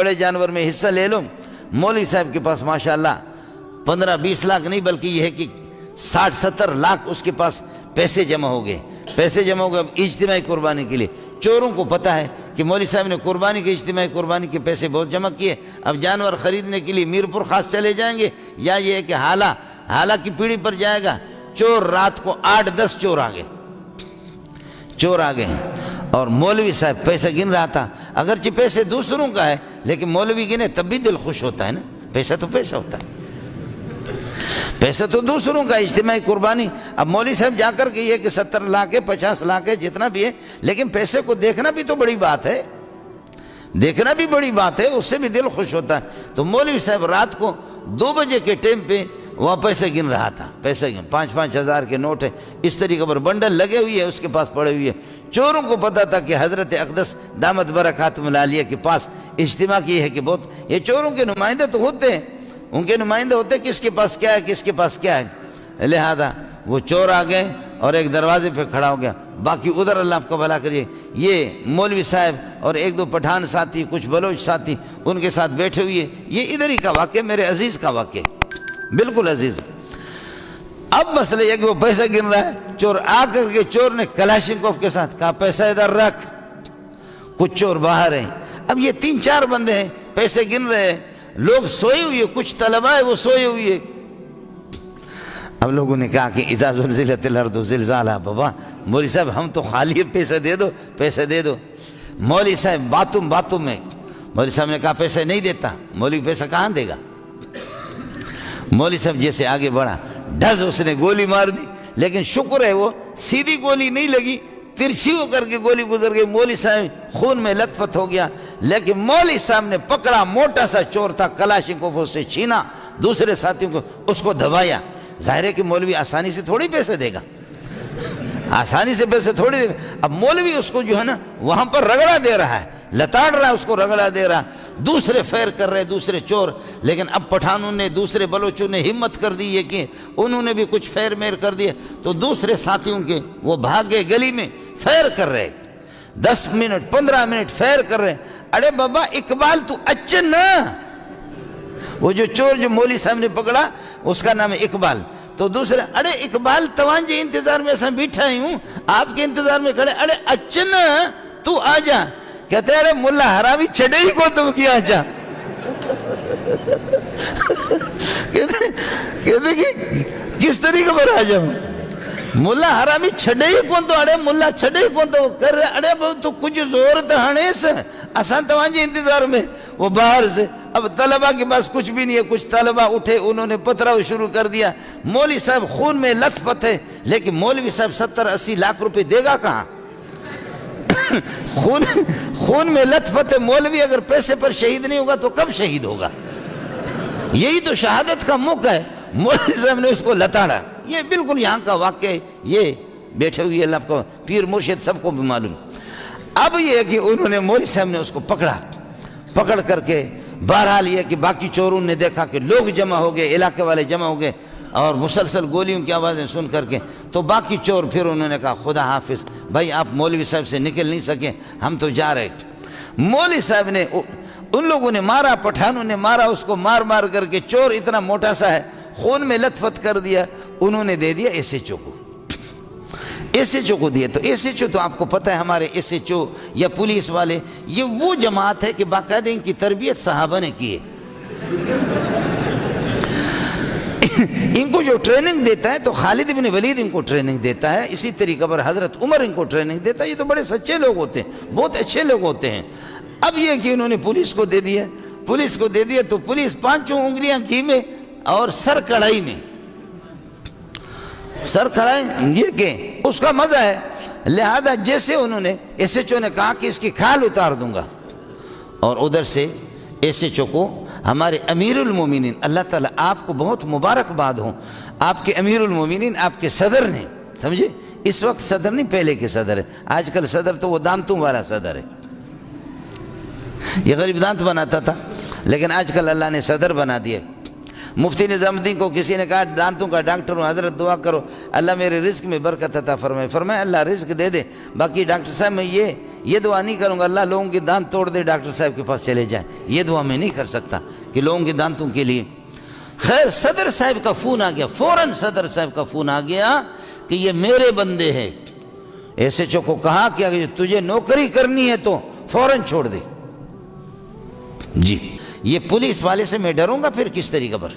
بڑے جانور میں حصہ لے لوں۔ مولوی صاحب کے پاس ماشاءاللہ 15-20 لاکھ نہیں بلکہ یہ ہے کہ 60-70 لاکھ اس کے پاس پیسے جمع ہو گئے۔ پیسے جمع ہو گئے اب اجتماعی قربانی کے لیے۔ چوروں کو پتہ ہے کہ مولوی صاحب نے قربانی کے اجتماعی قربانی کے پیسے بہت جمع کیے، اب جانور خریدنے کے لیے میرپور خاص چلے جائیں گے یا یہ ہے کہ حالہ کی پیڑھی پر جائے گا۔ چور رات کو 8-10 چور آ گئے اور مولوی صاحب پیسہ گن رہا تھا۔ اگرچہ پیسے دوسروں کا ہے لیکن مولوی گنے تب بھی دل خوش ہوتا ہے نا، پیسہ تو پیسہ ہوتا ہے، پیسہ تو دوسروں کا اجتماعی قربانی۔ اب مولوی صاحب جا کر کے یہ کہ 70 لاکھ ہے 50 لاکھ ہے جتنا بھی ہے، لیکن پیسے کو دیکھنا بھی تو بڑی بات ہے، دیکھنا بھی بڑی بات ہے، اس سے بھی دل خوش ہوتا ہے۔ تو مولوی صاحب رات کو 2 بجے کے ٹائم پہ وہاں پیسے گن رہا تھا، پیسے گن 5-5 ہزار کے نوٹ ہے اس طریقے پر بنڈل لگے ہوئی ہے اس کے پاس پڑے ہوئی ہے۔ چوروں کو پتا تھا کہ حضرت اقدس دامت برکاتہم العالیہ کے پاس اجتماع کی ہے کہ بہت، یہ چوروں کے نمائندے تو ہوتے ہیں، ان کے نمائندے ہوتے ہیں کس کے پاس کیا ہے کس کے پاس کیا ہے، لہذا وہ چور آ گئے اور ایک دروازے پہ کھڑا ہو گیا، باقی ادھر اللہ آپ کو بھلا کریے۔ یہ مولوی صاحب اور 1-2 پٹھان ساتھی کچھ بلوچ ساتھی ان کے ساتھ بیٹھے ہوئے، یہ ادھر ہی کا واقعہ میرے عزیز کا واقعہ، بالکل عزیز۔ اب مسئلہ یہ کہ وہ پیسہ گن رہا ہے، چور آ کر کے چور نے کلاشنکوف کے ساتھ کہا پیسہ ادھر رکھ، کچھ چور باہر ہیں، اب یہ 3-4 بندے ہیں پیسے گن رہے ہیں، لوگ سوئے ہوئے کچھ طلبہ ہے وہ سوئے ہوئے۔ اب لوگوں نے کہا کہ اذا زلزلت الارض زلزالہا، بابا مولوی صاحب ہم تو خالی ہے، پیسہ دے دو پیسہ دے دو۔ مولوی صاحب باتوں میں مولوی صاحب نے کہا پیسہ نہیں دیتا، مولوی پیسہ کہاں دے گا؟ مولوی صاحب جیسے آگے بڑھا ڈھز اس نے گولی مار دی، لیکن شکر ہے وہ سیدھی گولی نہیں لگی، ترچھی ہو کر کے گولی گزر گئی، مولوی صاحب خون میں لت پت ہو گیا، لیکن مولوی صاحب نے پکڑا، موٹا سا چور تھا، کلاشنکوف اس سے چھینا، دوسرے ساتھیوں کو اس کو دبایا۔ ظاہر ہے کہ مولوی آسانی سے تھوڑی پیسے دے گا، آسانی سے پیسے تھوڑی دے گا۔ اب مولوی اس کو جو ہے نا وہاں پر رگڑا دے رہا ہے، لتاڑ رہا ہے، اس کو رگڑا دے رہا ہے، دوسرے فیر کر رہے دوسرے چور، لیکن اب پٹھانوں نے دوسرے بلوچوں نے ہمت کر دی ہے کہ انہوں نے بھی کچھ فیر میر کر دیے، تو دوسرے ساتھیوں کے وہ بھاگ گئے گلی میں، فیر کر رہے 10 منٹ 15 منٹ فیر کر رہے۔ ارے بابا اقبال تو اچن نا، وہ جو چور جو مولوی صاحب نے پکڑا اس کا نام ہے اقبال، تو دوسرے ارے اقبال توانجے انتظار میں ایسا بیٹھا ہی ہوں، آپ کے انتظار میں کھڑے، ارے اچن تو آ جا، کہتے ہیں ارے ملا حرامی چھڑے ہی کو تم کیا جا، کہتے کہ کس طریقے پر آ جاؤں، ملا حرامی چھڑے ہی کون تو، ارے ملا چھڑے ہی کون تو کر رہے، ارے تو کچھ زور تہانے سے آسان توانجے انتظار میں، وہ باہر سے۔ اب طلبہ کے پاس کچھ بھی نہیں ہے، کچھ طلبہ اٹھے انہوں نے پتھراؤ شروع کر دیا، مولوی صاحب خون میں لت پت ہے، لیکن مولوی صاحب 70-80 لاکھ روپے دے گا کہاں؟ خون میں لت پت ہے، مولوی اگر پیسے پر شہید نہیں ہوگا تو کب شہید ہوگا؟ یہی تو شہادت کا موقع ہے، مولوی صاحب نے اس کو لتاڑا۔ یہ بالکل یہاں کا واقعہ ہے، یہ بیٹھے ہوئے اللہ کو پیر مرشد سب کو بھی معلوم۔ اب یہ ہے کہ انہوں نے مولوی صاحب نے اس کو پکڑ کر کے، بہرحال یہ کہ باقی چوروں نے دیکھا کہ لوگ جمع ہو گئے، علاقے والے جمع ہو گئے، اور مسلسل گولیوں کی آوازیں سن کر کے تو باقی چور پھر انہوں نے کہا خدا حافظ، بھائی آپ مولوی صاحب سے نکل نہیں سکے، ہم تو جا رہے۔ مولوی صاحب نے ان لوگوں نے مارا، پٹھانوں نے مارا اس کو، مار کر کے، چور اتنا موٹا سا ہے، خون میں لت پت کر دیا، انہوں نے دے دیا ایس ایچ او کو، ایس ایچ او کو دیا۔ تو ایس ایچ او تو آپ کو پتہ ہے ہمارے ایس ایچ او یا پولیس والے یہ وہ جماعت ہے کہ باقاعدہ ان کی تربیت صحابہ نے کی ہے، ان کو جو ٹریننگ دیتا ہے تو خالد بن ولید ان کو ٹریننگ دیتا ہے، اسی طریقہ پر حضرت عمر ان کو ٹریننگ دیتا ہے، یہ تو بڑے سچے لوگ ہوتے ہیں، بہت اچھے لوگ ہوتے ہیں۔ اب یہ کہ انہوں نے پولیس کو دے دیا تو پولیس 5 انگلیاں گھی میں اور سر کڑھائی میں، سر کڑھائی، یہ کہ اس کا مزہ ہے، لہذا جیسے انہوں نے ایس ایچ او نے کہا کہ اس کی کھال اتار دوں گا، اور ادھر سے ایس ایچ او کو ہمارے امیر المومنین، اللہ تعالیٰ آپ کو بہت مبارکباد ہوں، آپ کے امیر المومنین، آپ کے صدر نے، سمجھے اس وقت صدر نہیں پہلے کے صدر ہے، آج کل صدر تو وہ دانتوں والا صدر ہے، یہ غریب دانت بناتا تھا، لیکن آج کل اللہ نے صدر بنا دیا، مفتی نظام الدین کو کسی نے کہا دانتوں کا ڈاکٹر ہوں، حضرت دعا کرو اللہ میرے رزق میں برکت عطا فرمائے. فرمایا اللہ رزق دے دے، باقی ڈاکٹر صاحب میں یہ دعا نہیں کروں گا اللہ لوگوں کے دانت توڑ دے ڈاکٹر صاحب کے پاس چلے جائیں. یہ دعا میں نہیں کر سکتا کہ لوگوں کے دانتوں کے لیے. خیر صدر صاحب کا فون آ گیا، فوراً صدر صاحب کا فون آ گیا کہ یہ میرے بندے ہیں. ایس ایچ او کو کہا کہ اگر تجھے نوکری کرنی ہے تو فوراً چھوڑ دے. جی یہ پولیس والے سے میں ڈروں گا پھر کس طریقے پر؟